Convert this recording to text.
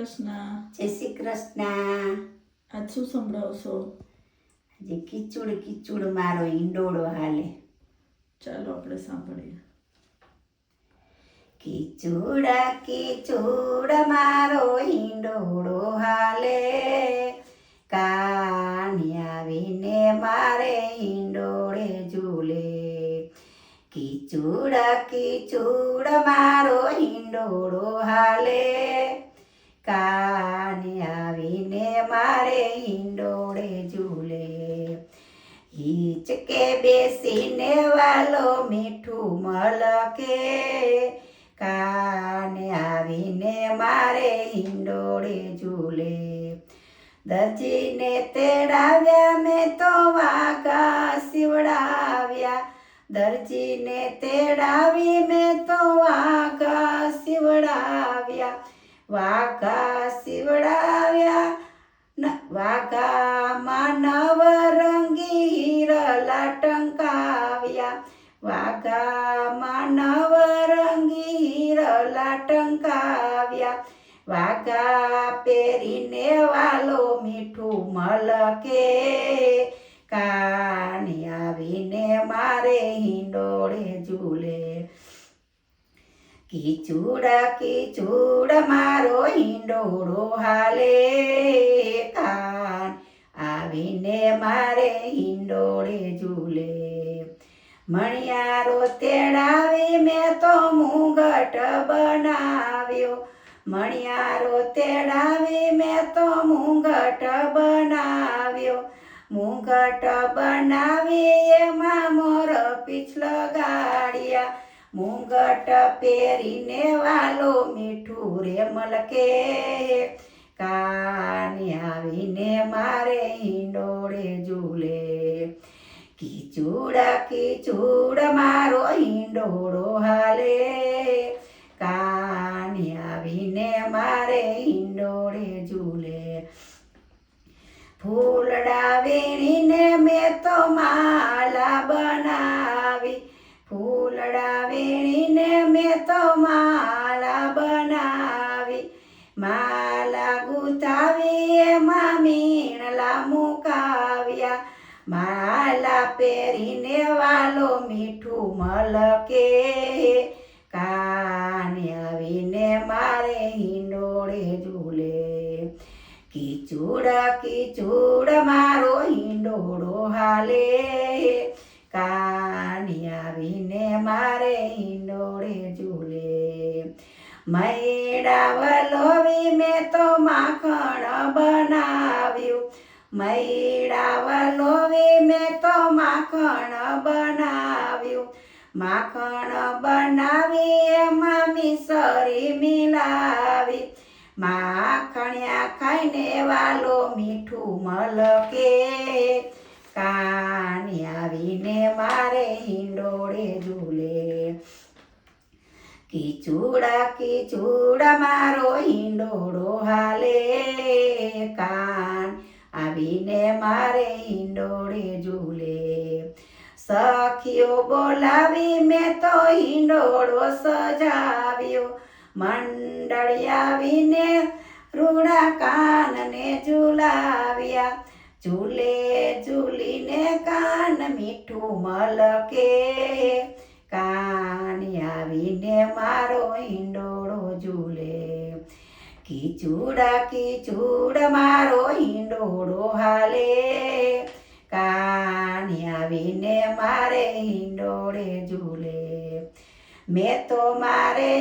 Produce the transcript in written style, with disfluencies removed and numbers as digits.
કૃષ્ણ. જય શ્રી કૃષ્ણ. આજ શું સંભળાવશો? આજે કીચુડ કીચુડ મારો હિંડોળો હાલે. ચાલો આપણે સાંભળીએ. કીચુડ કીચુડ મારો હિંડોળો હાલે, કાની આવીને મારે હિંડોળે ઝૂલે. કીચુડ કીચુડ મારો હિંડોળો હાલે, કાની આવીને મારે હિંડોળે ઝૂલે. હિંચકે બેસીને વાલો મીઠું મલકે, કાને આવીને મારે હિંડોળે ઝૂલે. દરજીને તેડાવ્યા મેં તો વાઘા સીવડાવ્યા, દરજીને તેડાવી મેં તો વાઘા સીવડાવ્યા. વાઘા સીવડાવ્યા, વાઘામાં નવરંગી હીરલા ટંકાવ્યા, વાઘામાં નવરંગી હીરલા ટંકાવ્યા. વાઘા પહેરીને વાલો મીઠું મલકે, કાની આવીને મારે હિંડોળે ઝૂલે. કીચુડ કીચુડ મારો હિંડોળો હાલે, કાન આવીને મારે હિંડોળે ઝૂલે. મણિયારો તેડાવી મેં તો મુંગટ બનાવ્યો, મણિયારો તેડાવી મેં તો મુંગટ બનાવ્યો. મુંગટ બનાવી એમાં મોર પીછ લગાડ્યા, મુંગટ પહેરીને વાલો મીઠું રે મલકે, કાની આવીને મારે હિંડોળે ઝૂલે. કીચુડ કીચુડ મારો હિંડોળો હાલે, કાની આવીને મારે હિંડોળે ઝૂલે. ફૂલડા વીણીને મેં તો માલા બનાવી, ફૂલડા વીણીને મેં તો માલા બનાવી. માલા ગુથાવી એમાં મીણલા મુકાવ્યા, માલા પહેરીને વાલો મીઠું મલકે, કાને આવીને મારે હિંડોળે ઝૂલે. કીચુડ કીચુડ મારો હિંડોળો હાલે, કાની આવીને મારે હિંડોળે ઝૂલે. મૈડા વલોવી મેં તો માખણ બનાવ્યું, મૈડા વલોવી મેં તો માખણ બનાવ્યું. માખણ બનાવી એમાં મિસરી મિલાવી, માખણિયા ખાઈને વાલો મીઠું મલકે, કાની આવીને મારે હિંડોળે ઝૂલે. કીચુડ કીચુડ મારો હિંડોળો હાલે, કાન આવીને મારે હિંડોળે ઝૂલે. સખીઓ બોલાવી મેં તો હિંડોળો સજાવ્યો, મંડળી આવીને રૂડા કાનને ઝૂલાવ્યા. ઝૂલે ઝૂલીને કાન મીઠું મલકે, કાની આવીને મારો હિંડોળો ઝૂલે. કીચુડ કીચુડ મારો હિંડોળો હાલે, કાની આવીને મારે હિંડોળે ઝૂલે. મેં તો મારે